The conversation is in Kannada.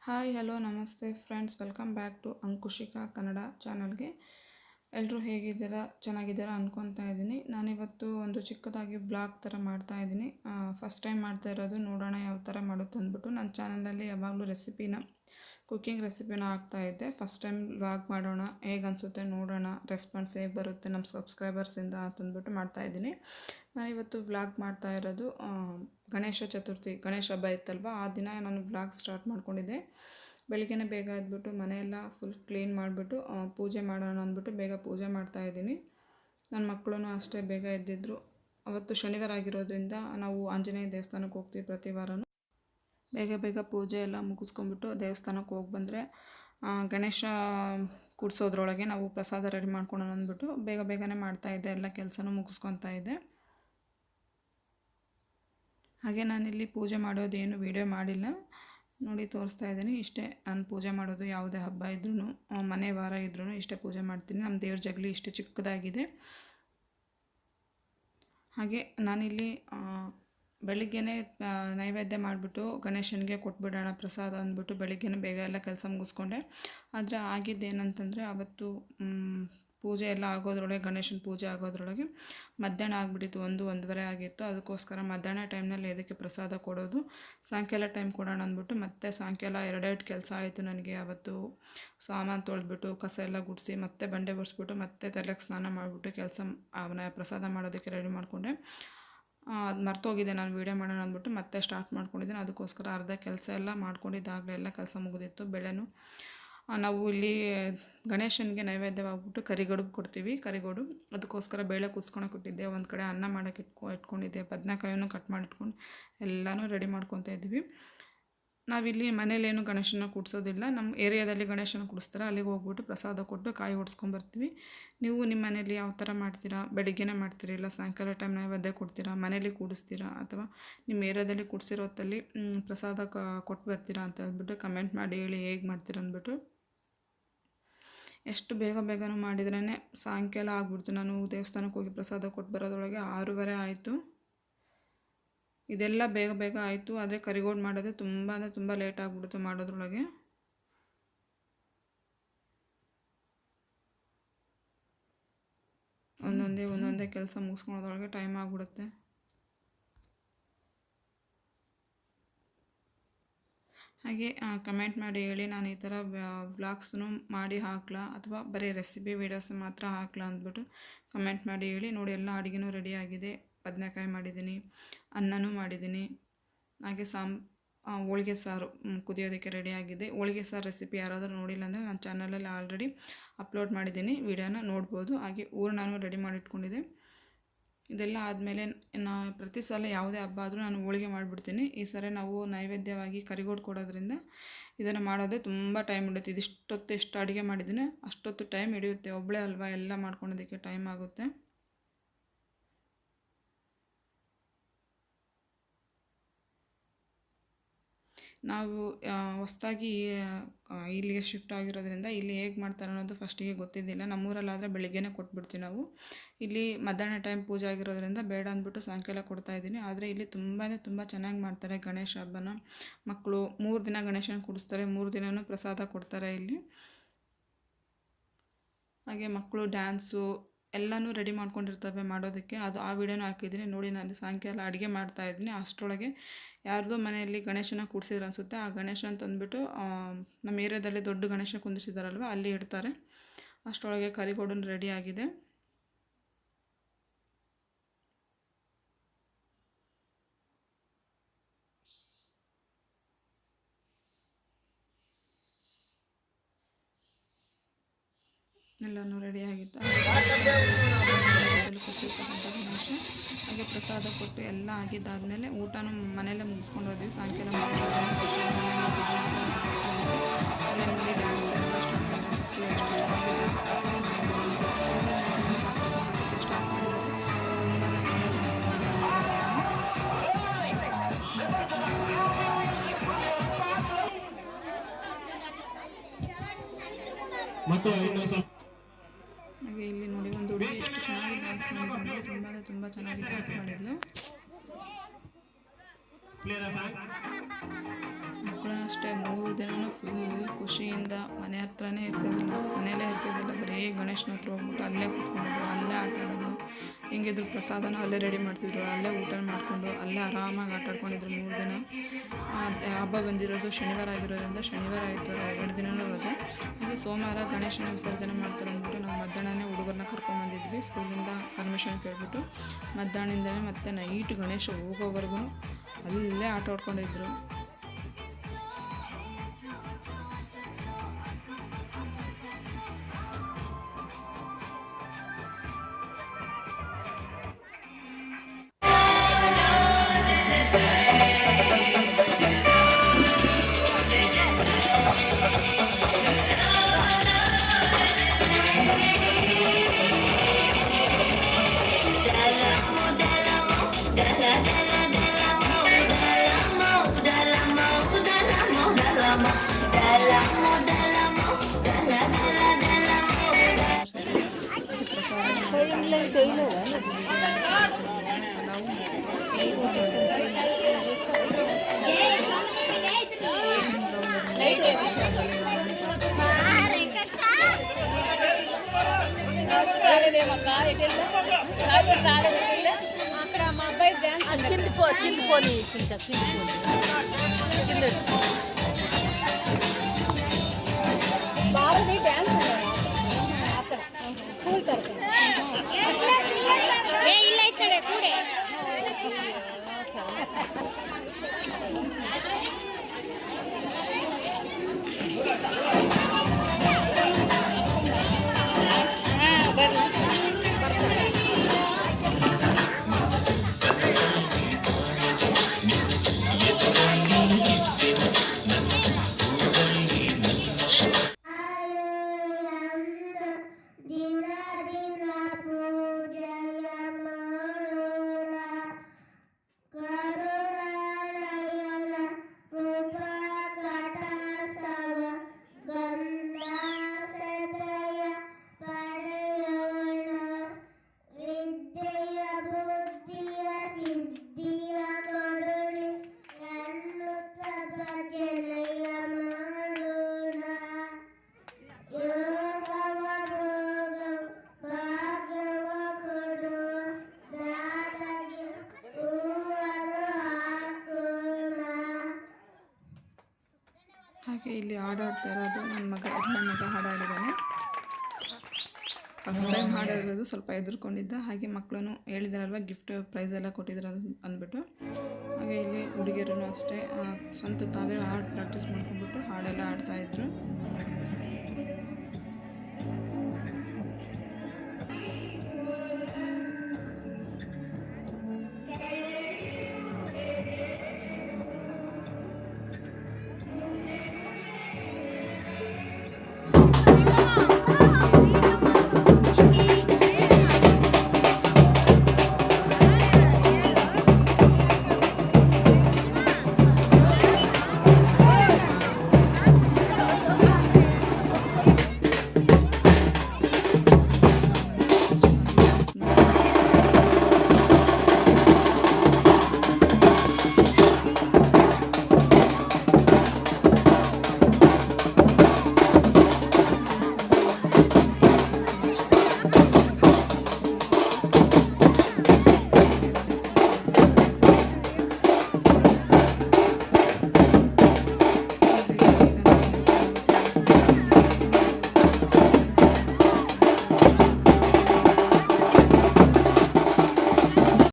ಹಾಯ್ ಹಲೋ ನಮಸ್ತೆ friends, welcome back to Ankushika Kannada ಚಾನಲ್ಗೆ. ಎಲ್ಲರೂ ಹೇಗಿದ್ದೀರಾ? ಚೆನ್ನಾಗಿದ್ದೀರಾ ಅನ್ಕೊತಾ ಇದ್ದೀನಿ. ನಾನಿವತ್ತು ಒಂದು ಚಿಕ್ಕದಾಗಿ ಬ್ಲಾಗ್ ಥರ ಮಾಡ್ತಾ ಇದ್ದೀನಿ. ಫಸ್ಟ್ ಟೈಮ್ ಮಾಡ್ತಾ ಇರೋದು, ನೋಡೋಣ ಯಾವ ಥರ ಮಾಡೋದು ಅಂದ್ಬಿಟ್ಟು. ನನ್ನ ಚಾನಲಲ್ಲಿ ಯಾವಾಗಲೂ ಕುಕ್ಕಿಂಗ್ ರೆಸಿಪಿನ ಹಾಕ್ತಾಯಿದ್ದೆ. ಫಸ್ಟ್ ಟೈಮ್ ವ್ಲಾಗ್ ಮಾಡೋಣ, ಹೇಗೆ ಅನಿಸುತ್ತೆ ನೋಡೋಣ, ರೆಸ್ಪಾನ್ಸ್ ಹೇಗೆ ಬರುತ್ತೆ ನಮ್ಮ ಸಬ್ಸ್ಕ್ರೈಬರ್ಸಿಂದ ಅಂತಂದ್ಬಿಟ್ಟು ಮಾಡ್ತಾಯಿದ್ದೀನಿ. ನಾನಿವತ್ತು ವ್ಲಾಗ್ ಮಾಡ್ತಾ ಇರೋದು ಗಣೇಶ ಚತುರ್ಥಿ, ಗಣೇಶ ಹಬ್ಬ ಇತ್ತಲ್ವ, ಆ ದಿನ ನಾನು ವ್ಲಾಗ್ ಸ್ಟಾರ್ಟ್ ಮಾಡ್ಕೊಂಡಿದ್ದೆ. ಬೆಳಿಗ್ಗೆ ಬೇಗ ಎದ್ಬಿಟ್ಟು ಮನೆಯೆಲ್ಲ ಫುಲ್ ಕ್ಲೀನ್ ಮಾಡಿಬಿಟ್ಟು ಪೂಜೆ ಮಾಡೋಣ ಅಂದ್ಬಿಟ್ಟು ಬೇಗ ಪೂಜೆ ಮಾಡ್ತಾಯಿದ್ದೀನಿ. ನನ್ನ ಮಕ್ಕಳು ಅಷ್ಟೇ ಬೇಗ ಎದ್ದಿದ್ರು. ಅವತ್ತು ಶನಿವಾರ ಆಗಿರೋದ್ರಿಂದ ನಾವು ಆಂಜನೇಯ ದೇವಸ್ಥಾನಕ್ಕೆ ಹೋಗ್ತೀವಿ ಪ್ರತಿ ವಾರನೂ. ಬೇಗ ಪೂಜೆ ಎಲ್ಲ ಮುಗಿಸ್ಕೊಂಡ್ಬಿಟ್ಟು ದೇವಸ್ಥಾನಕ್ಕೆ ಹೋಗಿ ಬಂದರೆ ಗಣೇಶ ಕೂಡಿಸೋದ್ರೊಳಗೆ ನಾವು ಪ್ರಸಾದ ರೆಡಿ ಮಾಡ್ಕೊಳ್ಳೋಣ ಅಂದ್ಬಿಟ್ಟು ಬೇಗನೆ ಮಾಡ್ತಾಯಿದ್ದೆ, ಎಲ್ಲ ಕೆಲಸನೂ ಮುಗಿಸ್ಕೊತಾ ಇದ್ದೆ. ಹಾಗೆ ನಾನಿಲ್ಲಿ ಪೂಜೆ ಮಾಡೋದೇನು ವೀಡಿಯೋ ಮಾಡಿಲ್ಲ, ನೋಡಿ ತೋರಿಸ್ತಾ ಇದ್ದೀನಿ. ಇಷ್ಟೇ ನಾನು ಪೂಜೆ ಮಾಡೋದು. ಯಾವುದೇ ಹಬ್ಬ ಇದ್ರೂ, ಮನೆ ವಾರ ಇದ್ರೂ ಇಷ್ಟೇ ಪೂಜೆ ಮಾಡ್ತೀನಿ. ನಮ್ಮ ದೇವ್ರ ಜಗಲಿ ಇಷ್ಟು ಚಿಕ್ಕದಾಗಿದೆ. ಹಾಗೆ ನಾನಿಲ್ಲಿ ಬೆಳಿಗ್ಗೆ ನೈವೇದ್ಯ ಮಾಡಿಬಿಟ್ಟು ಗಣೇಶನಿಗೆ ಕೊಟ್ಬಿಡೋಣ ಪ್ರಸಾದ ಅಂದ್ಬಿಟ್ಟು ಬೆಳಿಗ್ಗೆ ಬೇಗ ಎಲ್ಲ ಕೆಲಸ ಮುಗಿಸ್ಕೊಂಡೆ. ಆದರೆ ಆಗಿದ್ದೇನಂತಂದರೆ, ಅವತ್ತು ಪೂಜೆ ಎಲ್ಲ ಆಗೋದ್ರೊಳಗೆ, ಗಣೇಶನ ಪೂಜೆ ಆಗೋದ್ರೊಳಗೆ ಮಧ್ಯಾಹ್ನ ಆಗಿಬಿಟ್ಟಿತ್ತು, 1-1:30 ಆಗಿತ್ತು. ಅದಕ್ಕೋಸ್ಕರ ಮಧ್ಯಾಹ್ನ ಟೈಮ್ನಲ್ಲಿ ಅದಕ್ಕೆ ಪ್ರಸಾದ ಕೊಡೋದು, ಸಾಯಂಕಾಲ ಟೈಮ್ ಕೊಡೋಣ ಅಂದ್ಬಿಟ್ಟು ಮತ್ತೆ ಸಾಯಂಕಾಲ 2 ಕೆಲಸ ಆಯಿತು ನನಗೆ. ಅವತ್ತು ಸಾಮಾನು ತೊಳೆದ್ಬಿಟ್ಟು ಕಸ ಎಲ್ಲ ಗುಡಿಸಿ ಮತ್ತೆ ಬಂಡೆ ಒರೆಸ್ಬಿಟ್ಟು ಮತ್ತೆ ತಲೆಗೆ ಸ್ನಾನ ಮಾಡಿಬಿಟ್ಟು ಪ್ರಸಾದ ಮಾಡೋದಕ್ಕೆ ರೆಡಿ ಮಾಡಿಕೊಂಡೆ. ಅದು ಮರ್ತೋಗಿದೆ, ನಾನು ವೀಡಿಯೋ ಮಾಡೋಣ ಅಂದ್ಬಿಟ್ಟು ಮತ್ತೆ ಸ್ಟಾರ್ಟ್ ಮಾಡ್ಕೊಂಡಿದ್ದೀನಿ. ಅದಕ್ಕೋಸ್ಕರ ಅರ್ಧ ಕೆಲಸ ಎಲ್ಲ ಮಾಡ್ಕೊಂಡಿದ್ದಾಗಲೇ ಎಲ್ಲ ಕೆಲಸ ಮುಗಿದಿತ್ತು. ಬೆಳೆನೂ ನಾವು ಇಲ್ಲಿ ಗಣೇಶನಿಗೆ ನೈವೇದ್ಯವಾಗ್ಬಿಟ್ಟು ಕರಿಗಡುಬು ಕೊಡ್ತೀವಿ, ಕರಿಗೋಡು. ಅದಕ್ಕೋಸ್ಕರ ಬೇಳೆ ಕುದಿಸ್ಕೊಳಕ್ಕೆ ಇಟ್ಟಿದ್ದೆ. ಒಂದು ಕಡೆ ಅನ್ನ ಮಾಡೋಕ್ಕೆ ಇಟ್ಕೊಂಡಿದ್ದೆ. ಬದನೆಕಾಯನ್ನು ಕಟ್ ಮಾಡಿ ಇಟ್ಕೊಂಡು ಎಲ್ಲನೂ ರೆಡಿ ಮಾಡ್ಕೊತಾ ಇದ್ವಿ. ನಾವಿಲ್ಲಿ ಮನೇಲೇನು ಗಣೇಶನ ಕೂಡಿಸೋದಿಲ್ಲ, ನಮ್ಮ ಏರಿಯಾದಲ್ಲಿ ಗಣೇಶನ ಕೂಡಿಸ್ತಾರೆ, ಅಲ್ಲಿಗೆ ಹೋಗ್ಬಿಟ್ಟು ಪ್ರಸಾದ ಕೊಟ್ಟು ಕಾಯಿ ಹೊಡ್ಸ್ಕೊಂಬರ್ತೀವಿ. ನೀವು ನಿಮ್ಮ ಮನೇಲಿ ಯಾವ ಥರ ಮಾಡ್ತೀರಾ? ಬೆಳಿಗ್ಗೆನೇ ಮಾಡ್ತೀರಾ, ಇಲ್ಲ ಸಾಯಂಕಾಲ ಟೈಮ್ ನೈವೇದ್ಯ ಕೊಡ್ತೀರಾ, ಮನೇಲಿ ಕೂಡಿಸ್ತೀರಾ, ಅಥವಾ ನಿಮ್ಮ ಏರಿಯಾದಲ್ಲಿ ಕೂಡಿಸಿರೋ ಹೊತ್ತಲ್ಲಿ ಪ್ರಸಾದ ಕೊಟ್ಟು ಬರ್ತೀರಾ ಅಂತ ಹೇಳ್ಬಿಟ್ಟು ಕಮೆಂಟ್ ಮಾಡಿ ಹೇಳಿ, ಹೇಗೆ ಮಾಡ್ತೀರಾ ಅಂದ್ಬಿಟ್ಟು. ಎಷ್ಟು ಬೇಗನೂ ಮಾಡಿದ್ರೇ ಸಾಯಂಕಾಲ ಆಗ್ಬಿಡ್ತು. ನಾನು ದೇವಸ್ಥಾನಕ್ಕೆ ಹೋಗಿ ಪ್ರಸಾದ ಕೊಟ್ಟು ಬರೋದ್ರೊಳಗೆ 6:30 ಆಯಿತು. ಇದೆಲ್ಲ ಬೇಗ ಆಯಿತು. ಆದರೆ ಕರಿಗೋಡು ಮಾಡೋದು ತುಂಬ ಲೇಟ್ ಆಗಿಬಿಡ್ತು ಮಾಡೋದ್ರೊಳಗೆ. ಒಂದೊಂದೇ ಕೆಲಸ ಮುಗಿಸ್ಕೊಳೋದ್ರೊಳಗೆ ಟೈಮ್ ಆಗಿಬಿಡುತ್ತೆ. ಹಾಗೆ ಕಮೆಂಟ್ ಮಾಡಿ ಹೇಳಿ, ನಾನು ಈ ಥರ ವ್ಲಾಗ್ಸ್ನು ಮಾಡಿ ಹಾಕ್ಲಾ ಅಥವಾ ಬರೀ ರೆಸಿಪಿ ವೀಡಿಯೋಸ್ ಮಾತ್ರ ಹಾಕ್ಲಾ ಅಂದ್ಬಿಟ್ಟು ಕಮೆಂಟ್ ಮಾಡಿ ಹೇಳಿ. ನೋಡಿ, ಎಲ್ಲ ಅಡುಗೆನೂ ರೆಡಿ ಆಗಿದೆ. ಬದನೆಕಾಯಿ ಮಾಡಿದ್ದೀನಿ, ಅನ್ನನೂ ಮಾಡಿದ್ದೀನಿ. ಹಾಗೆ ಹೋಳಿಗೆ ಸಾರು ಕುದಿಯೋದಕ್ಕೆ ರೆಡಿ ಆಗಿದೆ. ಹೋಳಿಗೆ ಸಾರು ರೆಸಿಪಿ ಯಾರಾದರೂ ನೋಡಿಲ್ಲ ಅಂದರೆ ನನ್ನ ಚಾನಲಲ್ಲಿ ಆಲ್ರೆಡಿ ಅಪ್ಲೋಡ್ ಮಾಡಿದ್ದೀನಿ, ವಿಡಿಯೋನ ನೋಡ್ಬೋದು. ಹಾಗೆ ಹೂರಣನೂ ರೆಡಿ ಮಾಡಿಟ್ಕೊಂಡಿದ್ದೆ. ಇದೆಲ್ಲ ಆದಮೇಲೆ ಪ್ರತಿ ಸಲ ಯಾವುದೇ ಹಬ್ಬ ಆದರೂ ನಾನು ಹೋಳಿಗೆ ಮಾಡಿಬಿಡ್ತೀನಿ. ಈ ಸರಿ ನಾವು ನೈವೇದ್ಯವಾಗಿ ಕರಿಗೋಡು ಕೊಡೋದ್ರಿಂದ ಇದನ್ನು ಮಾಡೋದೇ ತುಂಬ ಟೈಮ್ ಹಿಡಿಯುತ್ತೆ. ಇದಿಷ್ಟೊತ್ತು ಎಷ್ಟು ಅಡುಗೆ ಮಾಡಿದ್ದೀನಿ ಅಷ್ಟೊತ್ತು ಟೈಮ್ ಹಿಡಿಯುತ್ತೆ. ಒಬ್ಬಳೇ ಅಲ್ವಾ, ಎಲ್ಲ ಮಾಡ್ಕೊಳೋದಕ್ಕೆ ಟೈಮ್ ಆಗುತ್ತೆ. ನಾವು ಹೊಸದಾಗಿ ಇಲ್ಲಿಗೆ ಶಿಫ್ಟ್ ಆಗಿರೋದ್ರಿಂದ ಇಲ್ಲಿ ಹೇಗೆ ಮಾಡ್ತಾರೆ ಅನ್ನೋದು ಫಸ್ಟಿಗೆ ಗೊತ್ತಿದ್ದಿಲ್ಲ. ನಮ್ಮೂರಲ್ಲಾದರೆ ಬೆಳಿಗ್ಗೆನೇ ಕೊಟ್ಬಿಡ್ತೀವಿ ನಾವು. ಇಲ್ಲಿ ಮಧ್ಯಾಹ್ನ ಟೈಮ್ ಪೂಜೆ ಆಗಿರೋದ್ರಿಂದ ಬೇಡ ಅಂದ್ಬಿಟ್ಟು ಸಾಯಂಕಾಲ ಕೊಡ್ತಾಯಿದ್ದೀನಿ. ಆದರೆ ಇಲ್ಲಿ ತುಂಬ ಚೆನ್ನಾಗಿ ಮಾಡ್ತಾರೆ ಗಣೇಶ ಹಬ್ಬನ. ಮಕ್ಕಳು 3 ದಿನ ಗಣೇಶನ ಕೂಡಿಸ್ತಾರೆ, 3 ದಿನವೂ ಪ್ರಸಾದ ಕೊಡ್ತಾರೆ ಇಲ್ಲಿ. ಹಾಗೆ ಮಕ್ಕಳು ಡ್ಯಾನ್ಸು ಎಲ್ಲನೂ ರೆಡಿ ಮಾಡ್ಕೊಂಡಿರ್ತವೆ ಮಾಡೋದಕ್ಕೆ. ಆ ವಿಡಿಯೋನೂ ಹಾಕಿದ್ದೀನಿ ನೋಡಿ. ನಾನು ಸಾಯಂಕಾಲ ಅಡುಗೆ ಮಾಡ್ತಾಯಿದ್ದೀನಿ. ಅಷ್ಟರೊಳಗೆ ಯಾರ್ದೋ ಮನೆಯಲ್ಲಿ ಗಣೇಶನ ಕೂಡಿಸಿದ್ರು ಅನಿಸುತ್ತೆ. ಆ ಗಣೇಶನ ತಂದುಬಿಟ್ಟು ನಮ್ಮ ಏರಿಯಾದಲ್ಲಿ ದೊಡ್ಡ ಗಣೇಶ ಕುಂದಿಸಿದಾರಲ್ವ, ಅಲ್ಲಿ ಇಡ್ತಾರೆ. ಅಷ್ಟರೊಳಗೆ ಕರಿಗೋಡು ರೆಡಿ ಆಗಿದೆ. ಎಲ್ಲನೂ ರೆಡಿ ಆಗಿತ್ತು. ಹಾಗೆ ಪ್ರಸಾದ ಕೊಟ್ಟು ಎಲ್ಲ ಆಗಿದ್ದಾದಮೇಲೆ ಊಟನೂ ಮನೆಯಲ್ಲೇ ಮುಗಿಸ್ಕೊಂಡು ಹೋದ್ವಿ. ಸಾಯಂಕಾಲ ಹಾಗೆ ಇಲ್ಲಿ ನೋಡಿ, ಒಂದು ಹುಡುಗಿ ಎಷ್ಟು ಚೆನ್ನಾಗಿ ಡ್ಯಾನ್ಸ್ ಮಾಡಿದ್ರು, ತುಂಬ ಚೆನ್ನಾಗಿ ಡ್ಯಾನ್ಸ್ ಮಾಡಿದ್ಲು. ಮಕ್ಕಳನ್ನ ಅಷ್ಟೇ 3 ದಿನವೂ ಫುಲ್ ಖುಷಿಯಿಂದ ಮನೆ ಹತ್ರನೇ ಇರ್ತಿದ್ದಿಲ್ಲ, ಮನೆಯಲ್ಲೇ ಇರ್ತಿದ್ದಿಲ್ಲ, ಬರೀ ಗಣೇಶನ ಹತ್ರ ಹೋಗ್ಬಿಟ್ಟು ಅಲ್ಲೇ ಕೂತ್ಕೊಂಡಿದ್ರು, ಅಲ್ಲೇ ಆಟ ಆಡೋದು. ಹೆಂಗಿದ್ರು ಪ್ರಸಾದನ ಅಲ್ಲೇ ರೆಡಿ ಮಾಡ್ತಿದ್ರು, ಅಲ್ಲೇ ಊಟ ಮಾಡಿಕೊಂಡು ಅಲ್ಲೇ ಆರಾಮಾಗಿ ಆಟ ಆಡ್ಕೊಂಡಿದ್ರು 3 ದಿನ. ಹಬ್ಬ ಬಂದಿರೋದು ಶನಿವಾರ ಆಗಿರೋದ್ರಿಂದ ಶನಿವಾರ ಆಯಿತು 2 ದಿನವೂ ರಜೆ. ಹಾಗೆ ಸೋಮವಾರ ಗಣೇಶನ ವಿಸರ್ಜನೆ ಮಾಡ್ತಾರೆ ಅಂದ್ಬಿಟ್ಟು ನಾವು ಮಧ್ಯಾಹ್ನನೇ ಹುಡುಗರನ್ನ ಕರ್ಕೊಂಬಂದಿದ್ವಿ ಸ್ಕೂಲಿಂದ ಪರ್ಮಿಷನ್ ಕೇಳ್ಬಿಟ್ಟು. ಮಧ್ಯಾಹ್ನದಿಂದಲೇ ಮತ್ತೆ ನೈಟ್ ಗಣೇಶ ಹೋಗೋವರೆಗೂ ಅಲ್ಲೇ ಆಟ ಆಡ್ಕೊಂಡಿದ್ರು. అక్కడ మా అబ్బాయి డాన్స్ కింద పోనీ కింద భారతి డాన్స్ అక్కడ స్కూల్ తరఫున ಇಲ್ಲ ಇತ್ತಡೆ ಕೂಡೆ ಹಾಗೆ ಇಲ್ಲಿ ಹಾಡಾಡ್ತಾ ಇರೋದು ನನ್ನ ಮಗ ಹಾಡಾಡಿದ್ದಾನೆ. ಫಸ್ಟ್ ಟೈಮ್ ಹಾಡಿರೋದು, ಸ್ವಲ್ಪ ಹೆದರ್ಕೊಂಡಿದ್ದ. ಹಾಗೆ ಮಕ್ಕಳು ಹೇಳಿದಾರಲ್ವ ಗಿಫ್ಟ್ ಪ್ರೈಸ್ ಎಲ್ಲ ಕೊಟ್ಟಿದ್ರು ಅಂದ್ಬಿಟ್ಟು. ಹಾಗೆ ಇಲ್ಲಿ ಹುಡುಗಿಯರೂ ಅಷ್ಟೇ ಸ್ವಂತ ತಾವೇ ಹಾಡು ಪ್ರಾಕ್ಟೀಸ್